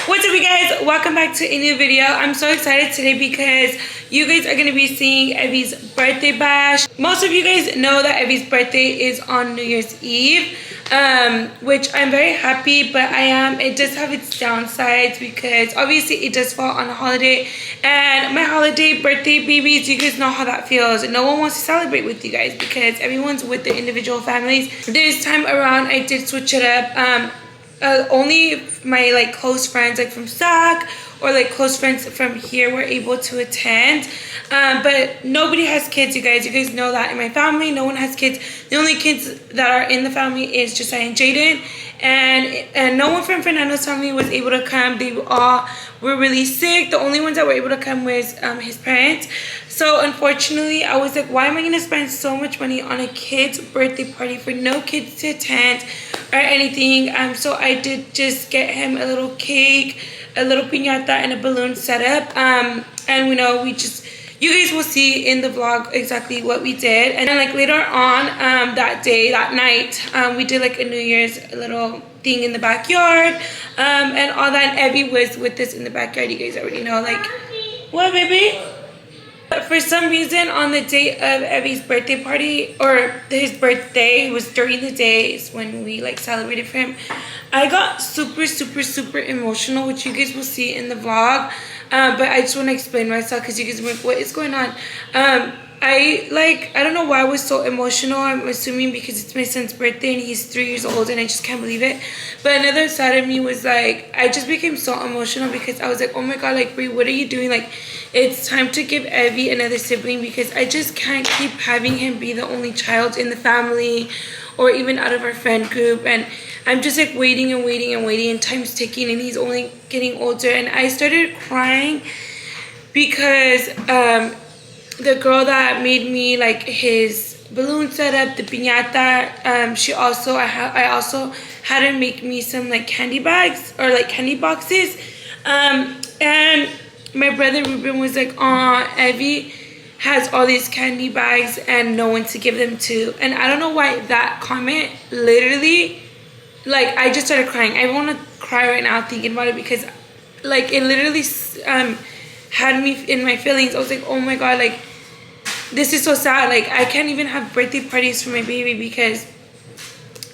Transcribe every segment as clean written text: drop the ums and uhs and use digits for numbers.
What's up, you guys? Welcome back to a new video. I'm so excited today because you guys are going to be seeing Evie's birthday bash. Most of you guys know that Evie's birthday is on New Year's Eve, which I'm very happy, but it does have its downsides because obviously it does fall on a holiday, and my holiday birthday babies, you guys know how that feels. No one wants to celebrate with you guys because everyone's with their individual families. This time around I did switch it up. Only my close friends from SAC or close friends from here were able to attend, but nobody has kids. You guys know that in my family no one has kids. The only kids that are in the family is Josiah and Jaden, and no one from Fernando's family was able to come. They all were really sick. The only ones that were able to come was his parents. So unfortunately I was like, why am I gonna spend so much money on a kid's birthday party for no kids to attend or anything? So I did just get him a little cake, a little piñata, and a balloon setup. And you guys will see in the vlog exactly what we did. And then later on that night, we did a New Year's little thing in the backyard, and all that. And Evie was with us in the backyard. You guys already know. What, baby? But for some reason, on the day of Evie's birthday party, or his birthday, it was during the days when we celebrated for him, I got super emotional, which you guys will see in the vlog. But I just want to explain myself because you guys were like, what is going on? I don't know why I was so emotional. I'm assuming because it's my son's birthday and he's 3 years old and I just can't believe it. But another side of me was I just became so emotional because I was like, oh my god, Brie, what are you doing? It's time to give Evie another sibling because I just can't keep having him be the only child in the family or even out of our friend group. And I'm just waiting and time's ticking and he's only getting older. And I started crying because the girl that made me his balloon setup, the piñata, I also had her make me some candy bags or candy boxes, and my brother Ruben was like, aw, Evie has all these candy bags and no one to give them to. And I don't know why that comment literally, I just started crying. I want to cry right now thinking about it because it literally had me in my feelings. I was like, oh my god, this is so sad. I can't even have birthday parties for my baby because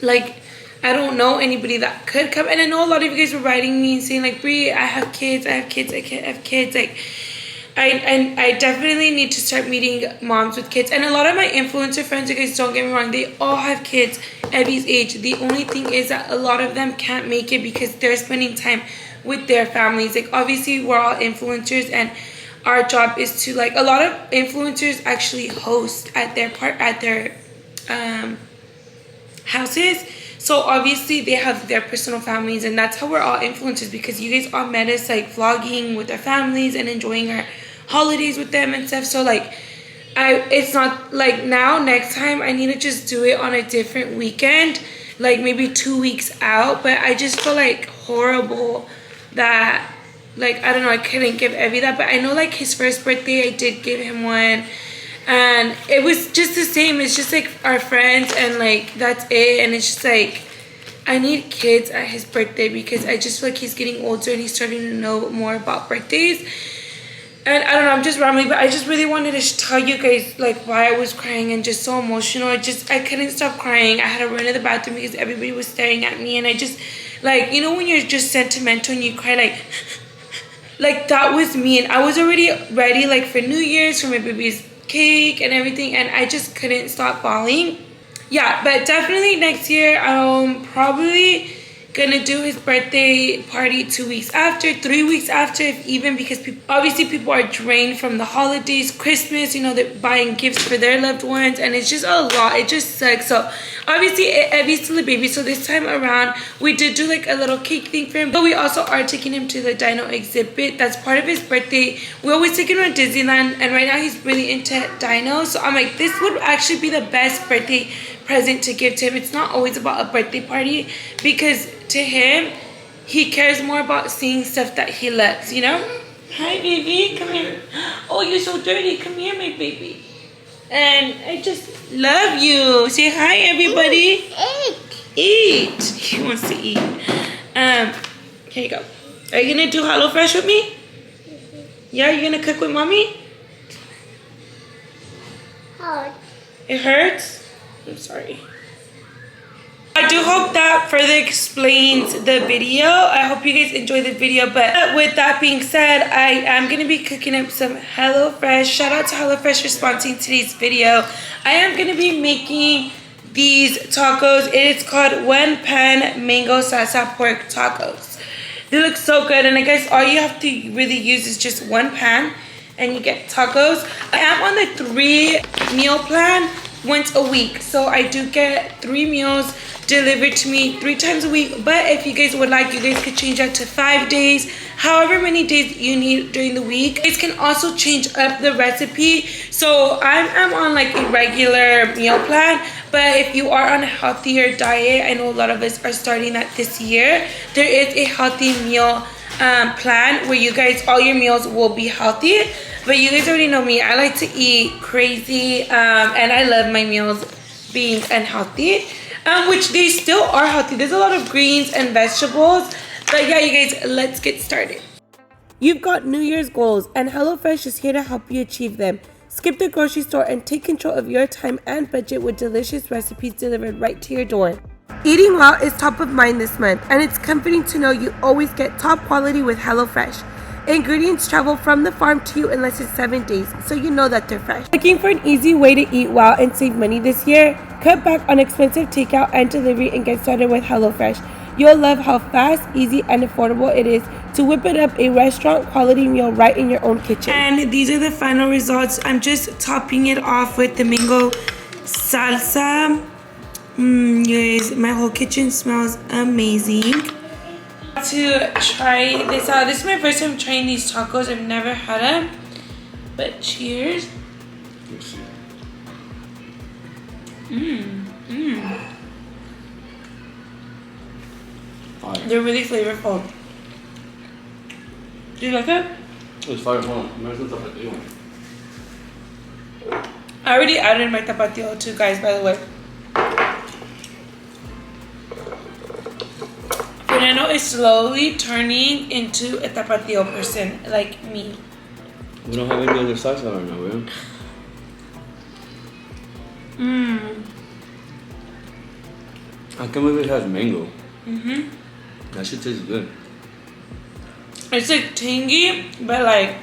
I don't know anybody that could come. And I know a lot of you guys were writing me and saying Brie, I have kids, I can't have kids. I definitely need to start meeting moms with kids. And a lot of my influencer friends, you guys, don't get me wrong, they all have kids Evie's age. The only thing is that a lot of them can't make it because they're spending time with their families. Obviously we're all influencers and our job is to a lot of influencers actually host at their houses. So obviously they have their personal families, and that's how we're all influencers because you guys all met us vlogging with our families and enjoying our holidays with them and stuff. So it's not now, next time I need to just do it on a different weekend, maybe 2 weeks out. But I just feel horrible that I don't know, I couldn't give Evie that. But I know his first birthday I did give him one, and it was just the same. It's just our friends and that's it. And it's just I need kids at his birthday because I just feel he's getting older and he's starting to know more about birthdays. And I don't know, I'm just rambling, but I just really wanted to tell you guys why I was crying and just so emotional. I couldn't stop crying. I had to run to the bathroom because everybody was staring at me, and I just when you're just sentimental and you cry that was me. And I was already ready for New Year's, for my baby's cake and everything, and I just couldn't stop bawling. Yeah, but definitely next year I'm probably gonna do his birthday party 2 weeks after, 3 weeks after, if even, because people are drained from the holidays, Christmas, they're buying gifts for their loved ones, and it's just a lot. It just sucks. So obviously Evie's still a baby, so this time around we did do a little cake thing for him, but we also are taking him to the dino exhibit. That's part of his birthday. We always take him to Disneyland, and right now he's really into dinos, so I'm this would actually be the best birthday present to give to him. It's not always about a birthday party because to him, he cares more about seeing stuff that he loves, Hi, baby, come here. Oh, you're so dirty. Come here, my baby. And I just love you. Say hi, everybody. Eat. He wants to eat. Here you go. Are you gonna do HelloFresh with me? Yeah, you're gonna cook with mommy? It hurts? I'm sorry. I do hope that further explains the video. I hope you guys enjoyed the video. But with that being said, I am going to be cooking up some HelloFresh. Shout out to HelloFresh for sponsoring today's video. I am going to be making these tacos. It is called One Pan Mango Salsa Pork Tacos. They look so good. And I guess all you have to really use is just one pan and you get tacos. I am on the 3-meal plan once a week. So I do get 3 meals delivered to me 3 times a week. But if you guys would like, you guys could change that to 5 days, however many days you need during the week. You guys can also change up the recipe. So I'm on like a regular meal plan, but if you are on a healthier diet, I know a lot of us are starting that this year, there is a healthy meal plan where you guys, all your meals will be healthy. But you guys already know me, I like to eat crazy, and I love my meals being unhealthy, which they still are healthy. There's a lot of greens and vegetables. But yeah, you guys, let's get started. You've got New Year's goals, and HelloFresh is here to help you achieve them. Skip the grocery store and take control of your time and budget with delicious recipes delivered right to your door. Eating well is top of mind this month, and it's comforting to know you always get top quality with HelloFresh. Ingredients travel from the farm to you in less than 7 days, so you know that they're fresh. Looking for an easy way to eat well and save money this year? Cut back on expensive takeout and delivery and get started with HelloFresh. You'll love how fast, easy, and affordable it is to whip it up a restaurant quality meal right in your own kitchen. And these are the final results. I'm just topping it off with the mango salsa. You guys, my whole kitchen smells amazing. To try this out. This is my first time trying these tacos. I've never had them. But cheers. They're really flavorful. Do you like it? It's flavorful. I already added my tapatio too, guys, by the way. Fernando is slowly turning into a tapatio person, like me. We don't have any other salsa right now, I can't believe it has mango. That shit tastes good. It's like tangy, but like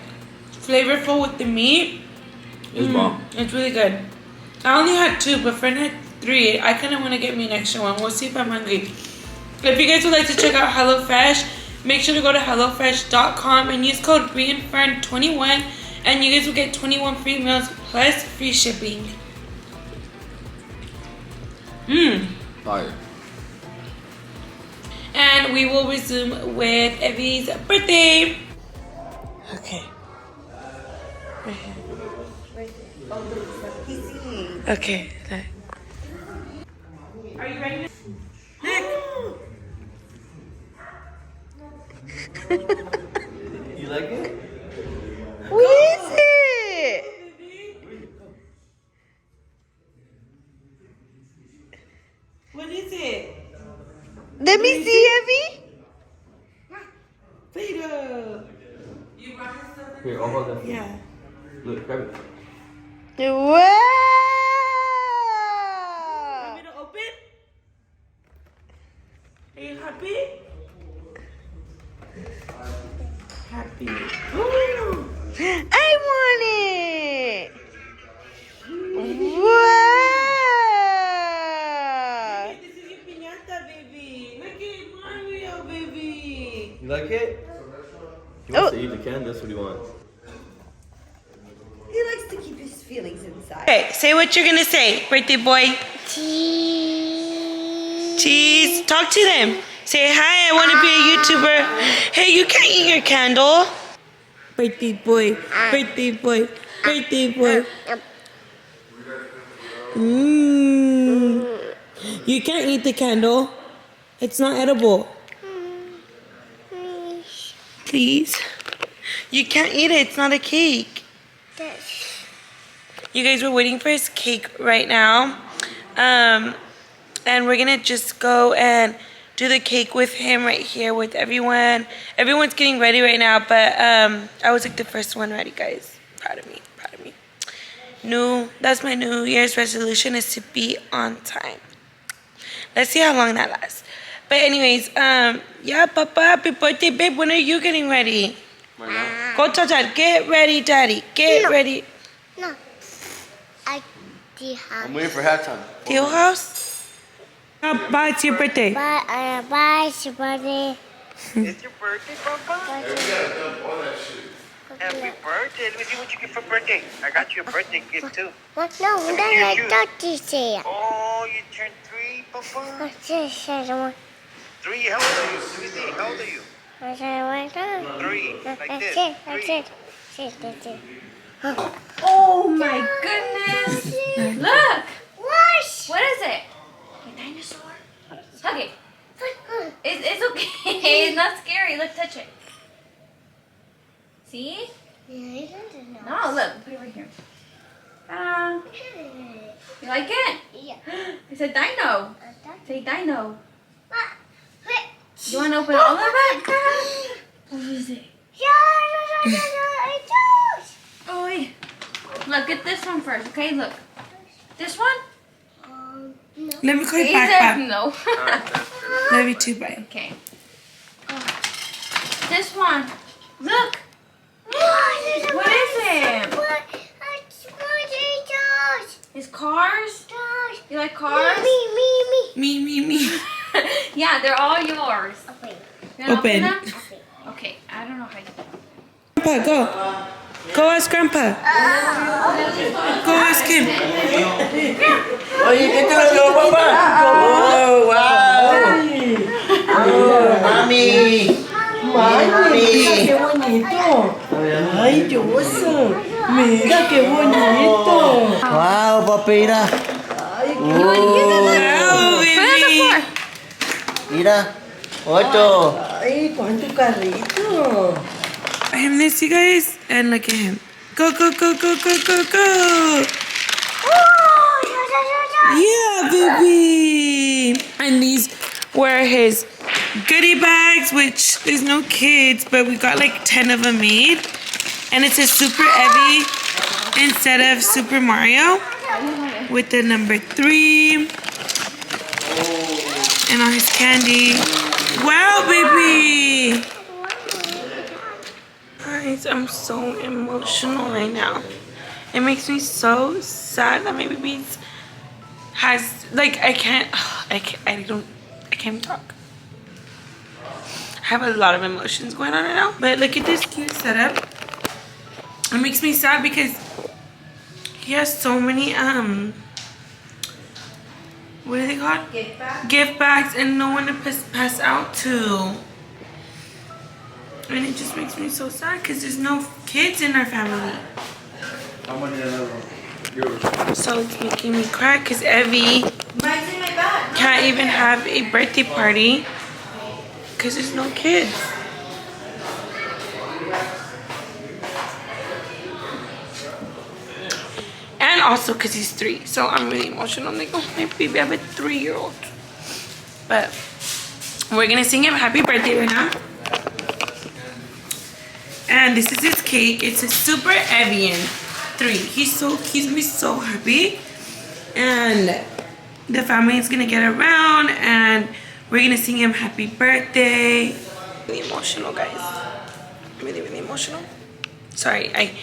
flavorful with the meat. It's bomb. It's really good. I only had 2, but Fern had 3. I kind of want to get me an extra one. We'll see if I'm hungry. If you guys would like to check out HelloFresh, make sure to go to hellofresh.com and use code BREANFERN21, and you guys will get 21 free meals plus free shipping. Fire. And we will resume with Evie's birthday. Okay. Okay. Are you ready? Nick. You like it? What is it? What is it? Let me see, Evie. Play-Doh. Here, I'll hold that. Yeah. Look, grab it. Wow. Want me to open? Are you happy? Happy. Ooh. I want it. Wow. This is your piñata, baby. Look at Mario, baby. You like it? He wants to eat the can, that's what he wants. He likes to keep his feelings inside. Okay, say what you're gonna say, birthday boy. Cheese. Cheese. Talk to them. Say, hi, I want to be a YouTuber. Hey, you can't eat your candle. Birthday boy, birthday boy, birthday boy. You can't eat the candle. It's not edible. Please. You can't eat it. It's not a cake. You guys, we're waiting for his cake right now. And we're going to just go and do the cake with him right here with everyone. Everyone's getting ready right now, but I was like the first one ready, guys. Proud of me, proud of me. That's my New Year's resolution, is to be on time. Let's see how long that lasts. But anyways, yeah, Papa, happy birthday, babe. When are you getting ready? Right now? Go, Tata, get ready, Daddy. Get ready. No. I'm waiting for halftime. Deal house? Bye, it's your birthday. Bye, it's your birthday. It's your birthday, Papa? Happy birthday. Let me see what you get for birthday. I got you a birthday gift, too. What? No, I thought you said. Oh, you turned 3, Papa? What's this? I don't want 3? How old are you? Let me see. How old are you? 3. Like this. 3. Oh my goodness! Look! What is it? A dinosaur? Hug it. It's okay. It's not scary. Look, touch it. See? No, look. Put it right here. You like it? Yeah. It's a dino. Say dino. You want to open all of it? What is it? Oh, wait. Look, get this one first, okay? Look. This one? Let me call you He back, said Pop. no. Love you too, bye. Okay. This one. Look. What is it? It's cars? You like cars? Me. Yeah, they're all yours. You wanna Open. them? Okay, I don't know how you do it. Grandpa, go. Go ask Grandpa. Go ask him. Oye, ¿qué te lo dio, papá? Oh, wow. Oh, mami. Mira qué bonito. Ay, Dios. Mira qué bonito. Wow, papi, mira. Oh, Put it on the baby. floor. Mira. Otto. Ay, cuánto carrito. I miss you guys, and look at him. Go. Yeah, baby. And these were his goodie bags, which there's no kids, but we got like 10 of them made. And it says Super Evie instead of Super Mario with the number 3. And all his candy. Wow, baby. Guys, I'm so emotional right now. It makes me so sad that my baby has, like, I can't even talk. I have a lot of emotions going on right now. But look at this cute setup. It makes me sad because he has so many, what are they called? Gift bags and no one to pass out to. And it just makes me so sad because there's no kids in our family. So it's making me cry because Evie can't even have a birthday party because there's no kids. And also because he's 3. So I'm really emotional. I'm like, oh, my baby, I have a 3-year-old. But we're going to sing him happy birthday right now. And this is his cake. It's a Super Evian 3. He's gonna be so happy. And the family is gonna get around and we're gonna sing him happy birthday. Really emotional, guys. Really emotional. Sorry, I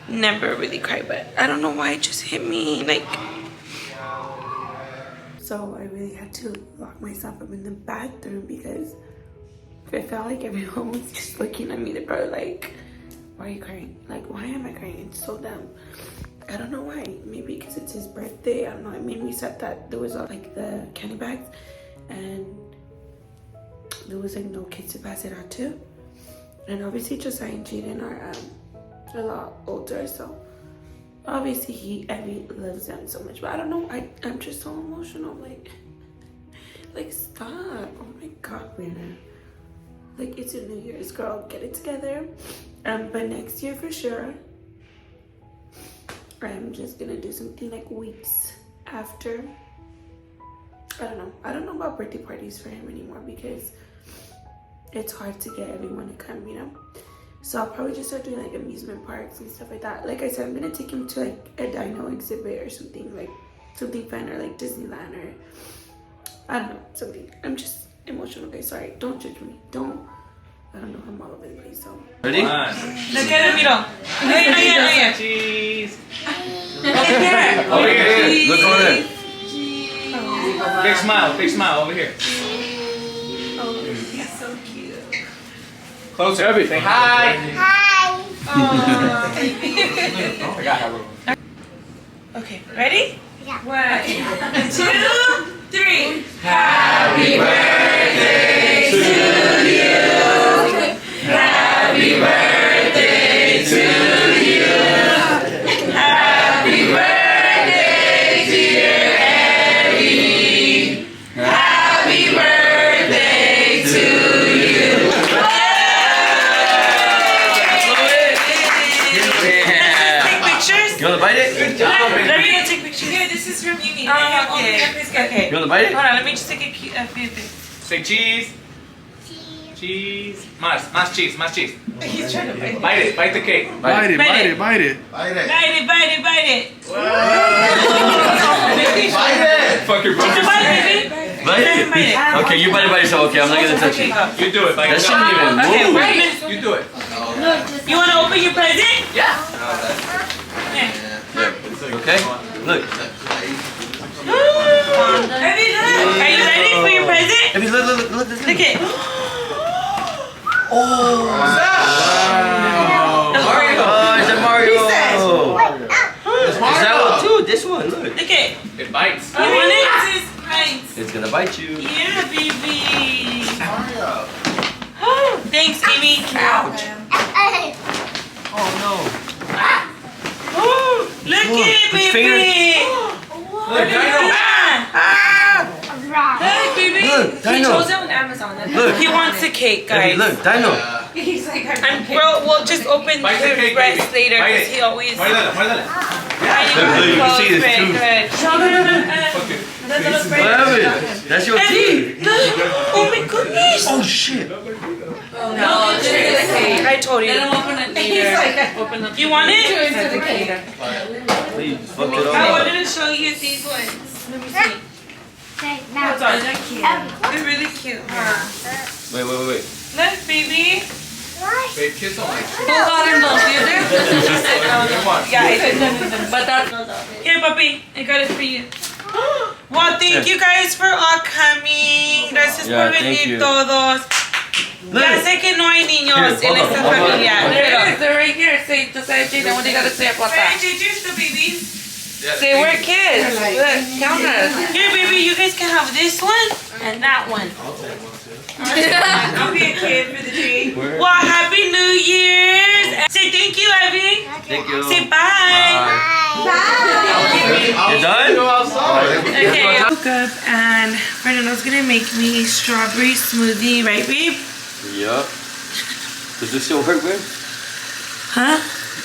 never really cry, but I don't know why it just hit me. Like, so I really had to lock myself up in the bathroom because I felt like everyone was just looking at me. They probably like, why are you crying? Like, why am I crying? It's so dumb. I don't know why. Maybe because it's his birthday. I don't know. It made me sad that there was like the candy bags and there was like no kids to pass it out to. And obviously Josiah and Jaden are a lot older, so obviously Evie loves them so much. But I don't know. I'm just so emotional. Like stop. Oh my God, Brianna. Like, it's a New Year's, girl. Get it together. But next year for sure, I'm just gonna do something like weeks after I don't know about birthday parties for him anymore because it's hard to get everyone to come, you know. So I'll probably just start doing like amusement parks and stuff like that. Like I said, I'm gonna take him to like a dino exhibit or something, like something fun, or like Disneyland, or I don't know, something. I'm just emotional, guys. Sorry, don't judge me. I don't know, I'm all over the place. So Ready? look at the middle. No, Cheese. over here. Over here. Look over there. Big smile over here. Oh, he's so cute. Closer. Abby. Say hi. Hi. I got her. Okay, ready? Yeah. 1, 2, 3. Happy birthday to you. Happy birthday to you. Happy birthday, dear Abby. Happy birthday to you. Take pictures. You wanna bite it? Good job, baby. Let me go take pictures. Here, this is from Mimi. Oh, Okay. You wanna bite it? Hold on, let me just take a few things. Say cheese. Cheese. Más cheese. He's trying to bite it. Bite it. Bite the cake. Bite it. Bite it. Bite it. Bite it. Fuck your brother. Bite it, baby. Bite it. Bite it. Okay, you bite it by yourself. Okay, I'm not gonna touch Okay, it. go. You do it. Bite That it. shouldn't even Okay, move. right. You do it. You want to open your present? Yeah. Okay? Look. Abby, look. Are you ready for your present? Abby, look. Look it. Mario. Oh, it's a Mario. Is that one too? This one, look. Look it. It bites. You want it? It's mine. It's gonna bite you. Yeah, baby. Thanks, Amy. Ouch. Oh no. Look Look, it, put your baby. Look, Dino. Look, baby. Look, Dino. it on Amazon. Look. He wants a cake, Abby, guys. look, Dino. And bro, we'll just open Bite the his cake, breast baby. later Bite because it. he always. Muérdala. Look, you can see his tooth. Fuck it. What happened? That's your Abby, teeth. look. Oh my goodness. Oh shit. No, this is the cake. I told you. Open it later. You want it? Please, fuck it I all up. wanted to show you these ones. Let me see. They're really cute, huh? Wait. Look, baby. Babe, kiss on my cheek. Yeah, I did. But that's here, puppy. I got it for you. Well, thank you guys for all coming. Gracias Yeah, por thank venir you. todos. Ya sé que no hay niños en esta familia. They're right here. Say, just say, Jada, what do you gotta say about Hey, that? here's the baby. Say, we're kids. Look, count us. Here, baby, you guys can have this one and that one. I'll be a kid for the day. Well, Happy New Year's. Say thank you, Abby. Thank you. Say bye. You done? Okay, I woke up and Fernando's gonna make me strawberry smoothie, right, babe? Yup. Does this still work, babe? Huh?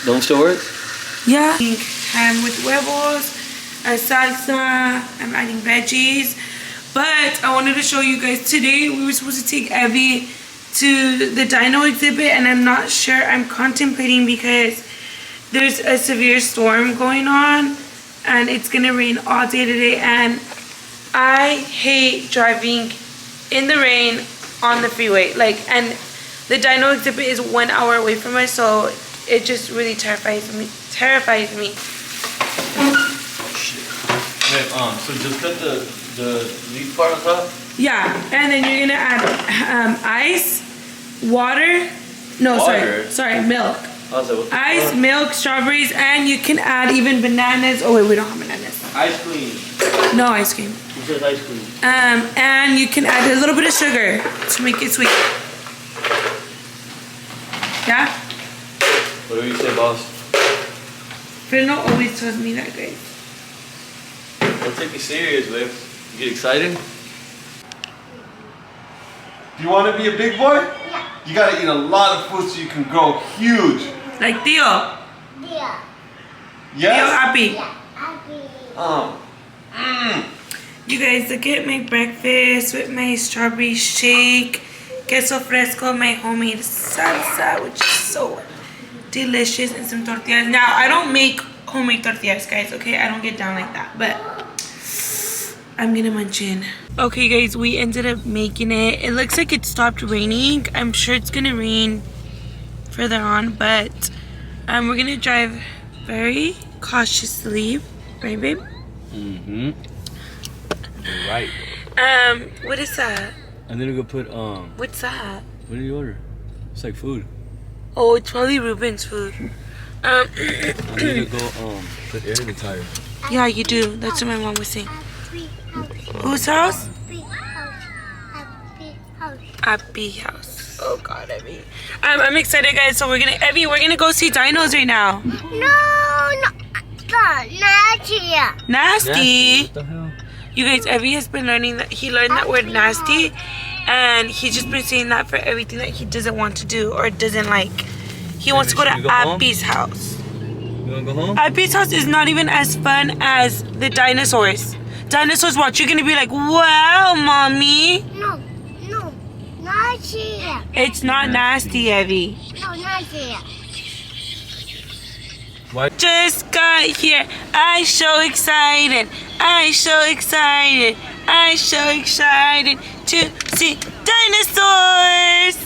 Don't still work? Yeah. Ham with huevos, a salsa. I'm adding veggies. But I wanted to show you guys today we were supposed to take Evie to the dino exhibit, and I'm not sure. I'm contemplating because there's a severe storm going on and it's gonna rain all day today, and I hate driving in the rain on the freeway. And the dino exhibit is 1 hour away from us, so it just really terrifies me. Babe, so just cut the leaf part on top? Yeah, and then you're gonna add ice, water. No, Water? sorry, milk. I was like, what the Ice, fuck? milk, strawberries, and you can add even bananas. Oh wait, we don't have bananas. Ice cream. No ice cream. Who says ice cream? And you can add a little bit of sugar to make it sweet. Yeah? Whatever you say, boss. Bruno always tells me that, guys. Don't take me serious, babe. You get excited? Do you want to be a big boy? Yeah. You gotta eat a lot of food so you can grow huge. Like Theo. Yeah. Theo Yes? happy. Yeah. Happy. Um. You guys, look at my breakfast with my strawberry shake, queso fresco, my homemade salsa, which is so delicious, and some tortillas. Now, I don't make homemade tortillas, guys, okay? I don't get down like that, but I'm gonna munch in. Okay, guys, we ended up making it. It looks like it stopped raining. I'm sure it's gonna rain further on, but we're gonna drive very cautiously, right, babe? Mm-hmm. You're right. What is that? And then we go put What's that? what did you order? It's like food. Oh, it's probably Ruben's food. I need to go put air in the tire. Yeah, you do. That's what my mom was saying. Whose house? Abby house. Oh God, Abby. I'm excited, guys. So we're gonna go see dinos right now. No, nasty. Nasty. What the hell? You guys, Evie has been learning that. He learned that word nasty, and he's just been saying that for everything that he doesn't want to do or doesn't like. He wants to go to Abby's house. You wanna go home? Abby's house is not even as fun as the dinosaurs. Dinosaurs watch. You're gonna be like, wow, mommy. No, nasty. It's not nasty, Evie. No, nasty. What? Just got here. I so excited. I so excited. I so excited to see dinosaurs.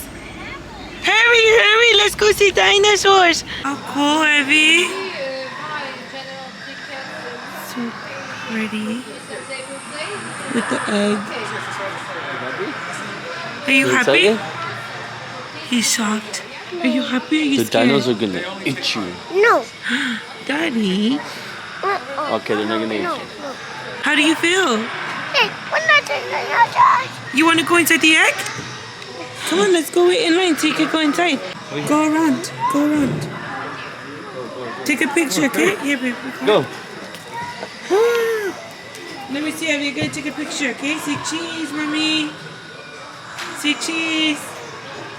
Hurry, hurry. Let's go see dinosaurs. How cool, Evie. So pretty. With the egg. Are you happy? He's shocked. Are you happy? Are you The scared? dinos are gonna eat you. No. Daddy, Okay, they're not gonna eat you. how do you feel? Hey, we're not doing that. You want to go inside the egg? Come on, let's go wait in line so you can go inside. Go around. Go around. Take a picture, okay? Here, baby. Go. Let me see if you're going to take a picture, okay? Say cheese, mommy. Say cheese.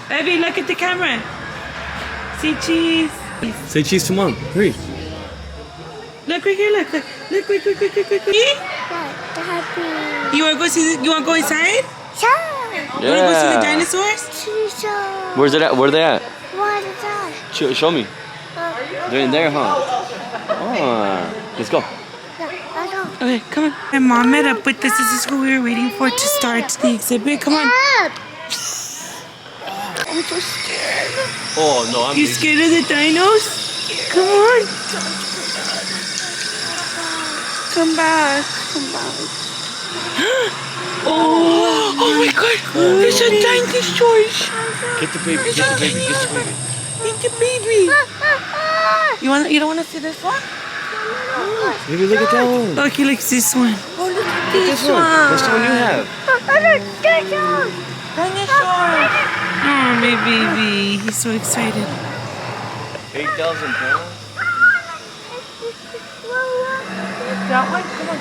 Baby, look at the camera. Say cheese. Say cheese to mom. Hurry. Look right here, look. Look, quick. Happy. You want to go see? You want to go inside? Child. You want to go see the dinosaurs? Child. Where's it at? Where are they at? What is that? Show me. They're in there, huh? Oh, let's go. Okay, come on. My mom met up with this. This is who we were waiting for to start the exhibit. Come on. I'm so scared. Oh no, I'm. You scared of the dinos? Come on. Come back. Oh my God. There's a dinosaur. Get the baby. Get the baby. Get the baby. Get the baby. You don't want to see this one? Baby, look at that one. Okay, look, this one. Oh, look at this one. That's the one you have. Dinosaur. Oh, my baby. He's so excited. 8,000 pounds. That one? Come on.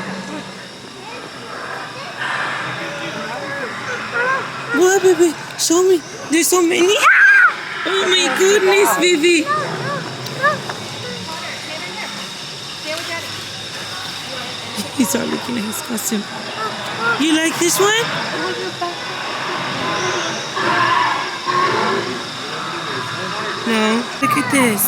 What, baby? Show me. There's so many. Oh, my goodness, baby. He's all looking at his costume. You like this one? No. Look at this.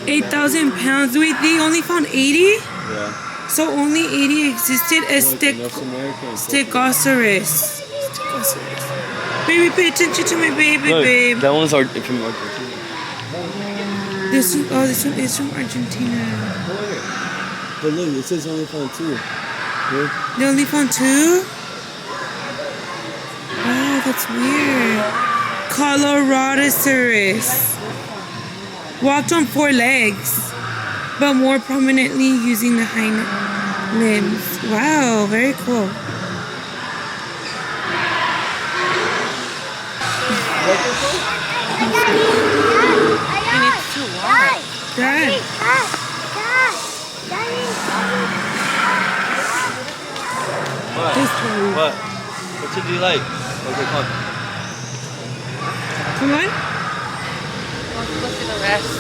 8,000 pounds. Wait, they only found 80? Yeah. So only 80 existed as Stegosaurus. Baby, pay attention to my baby, Look, babe. that one's from Argentina. This one is from Argentina. But look, it says only found 2. Here. They only found 2? Oh, that's weird. Coloradosaurus. Walked on 4 legs, but more prominently using the hind limbs. Wow, very cool. And it's too wide. Dad. What? What did you like? Okay, come on. Come on. Let's go see the rest.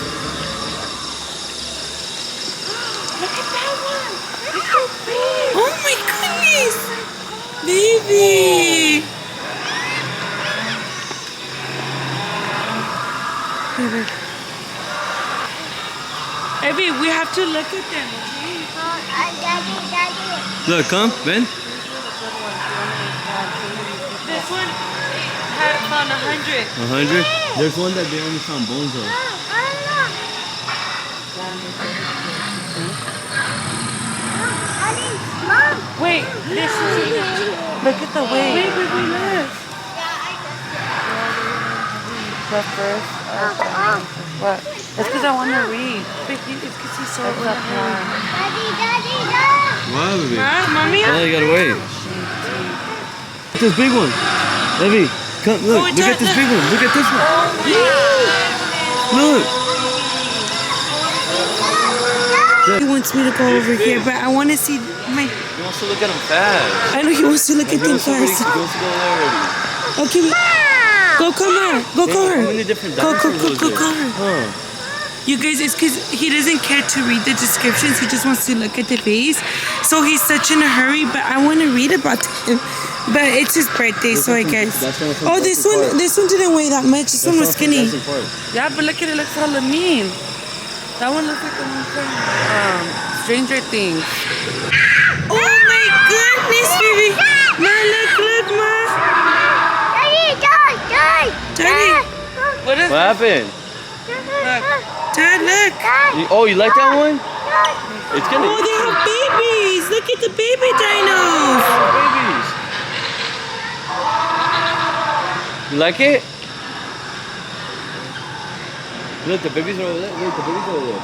Look at that one. It's so big. Oh my goodness. Baby. Baby, we have to look at them, okay? Daddy. Look, come, Ben. This one had about 100. 100? There's one that they only found bones of. Wait, this is... Look at the weight. Wait, look. The first. What? It's because I want to read. It's because he's so It's up here. Wow, baby. Huh, mommy? Oh, you gotta wait. This big one. Evie, come, look. Oh, Look at this big one. Look at this one. Look. He wants me to go over here, but I want to see my... He wants to look at them fast. I know he wants to look at them He wants first. to go there already. Okay, go call her. Go call How her. many different Go dinosaurs was there? call her. Huh. You guys, it's because he doesn't care to read the descriptions. He just wants to look at the face. So he's such in a hurry, but I want to read about him. But it's his birthday, so I guess. Oh, this one didn't weigh that much. This one was skinny. Yeah, but look at it. Looks hella mean. That one looks like the one from Stranger Things. Oh my goodness, baby. Ma, look, Ma. Daddy. What is What happened? Dad, look. You like that one? It's gonna. Oh, they have babies. Look at the baby dinos. Babies. You like it? Look, the babies are over there. Look, the babies are over there.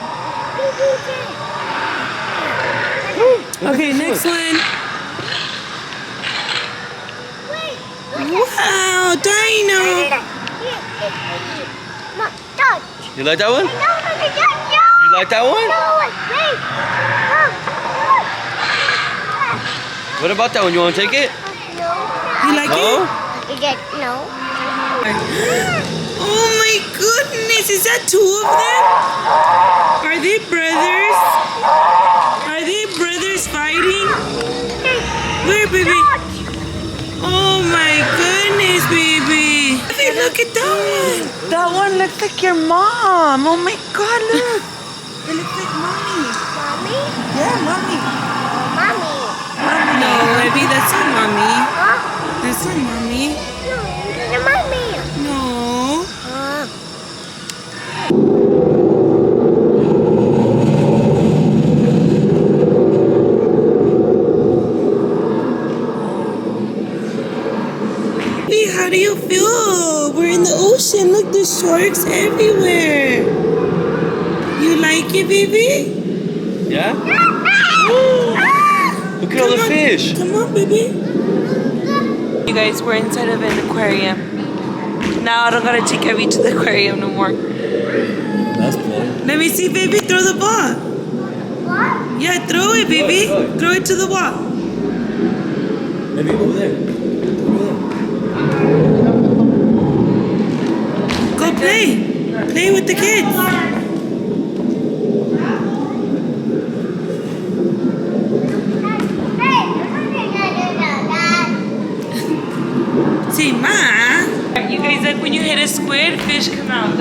Okay, next one. Wow, dino. You like that one? You like that one? What about that one? You want to take it? You like No? No. Oh my goodness, is that two of them? Are they brothers? Are they brothers fighting? Where, baby? Oh my goodness, baby. Hey, look at that one. That one looks like your mom. Oh my God, look. It looks like mommy. Mommy? Yeah, mommy. Mommy. No, baby, that's not mommy. Huh? That's not mommy. No, the mommy. No. Baby, how do you feel? We're in the ocean. Look, there's sharks everywhere. You like it, baby? Yeah? Look at all the fish. Come on, baby. You guys, we're inside of an aquarium. Now I don't gotta take Evie to the aquarium no more. That's cool. Let me see, baby. Throw the ball. What? Yeah, throw it, baby. Throw it. Throw it to the wall. Maybe over there. Go play. Play with the kids. See, Ma. You guys, like when you hit a squid, fish come out.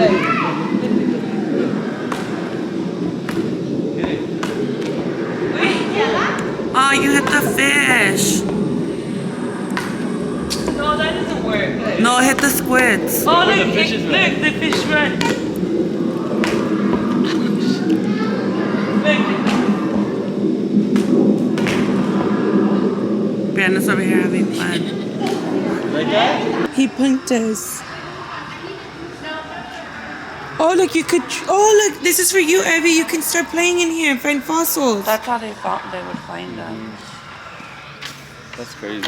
Oh, you hit the fish. No, that doesn't work. No, hit the squids. Oh, look, the fishes run. look, the fish run. Brianna's over here having fun. Like that? He punked us. Oh, look, you could. Oh, look, this is for you, Evie. You can start playing in here and find fossils. That's how they thought they would find them. That's crazy.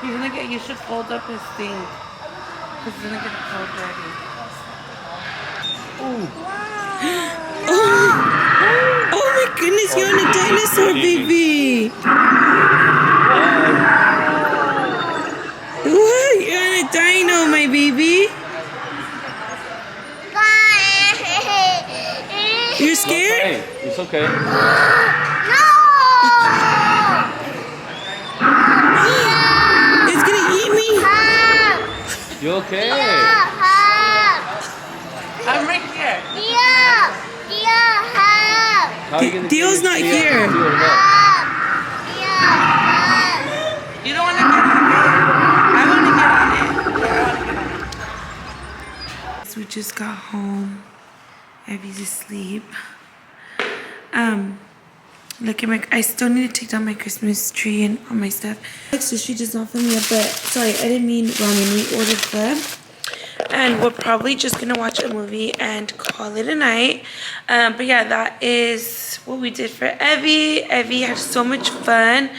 He's gonna get. You should fold up his thing. Cause he's gonna get so dirty. Oh my goodness, you're on a dinosaur, baby. What? You're on a dino, my baby. It's okay. No! It's gonna eat me. Help! You okay? Help! I'm right here. Yeah! Yeah! Help! How are you gonna Dio's get not Dio here. to do it up? Help! Yeah! You don't want to get on it. I want to get on it. Yeah, I want to get on it. So we just got home. Abby's asleep. Look at I still need to take down my Christmas tree and all my stuff. So she does not fill me up, but sorry, I didn't mean ramen. We ordered food. And we're probably just gonna watch a movie and call it a night. But yeah, that is what we did for Evie. Evie had so much fun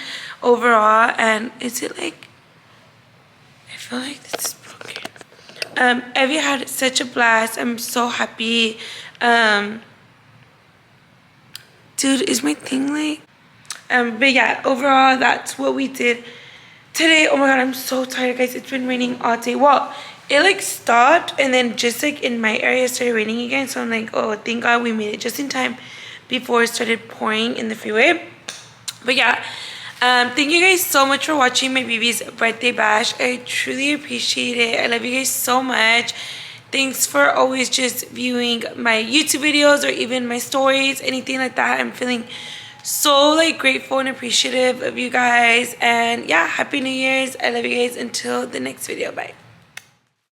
overall. And is it like, I feel like this is broken. Evie had such a blast. I'm so happy. Dude, is my thing like? But yeah, overall, that's what we did today. Oh my god, I'm so tired, guys. It's been raining all day. Well, it like stopped, and then just like in my area it started raining again. So I'm like, oh, thank God we made it just in time before it started pouring in the freeway. But yeah, thank you guys so much for watching my baby's birthday bash. I truly appreciate it. I love you guys so much. Thanks for always just viewing my YouTube videos or even my stories, anything like that. I'm feeling so like grateful and appreciative of you guys. And yeah, Happy New Year's. I love you guys. Until the next video. Bye.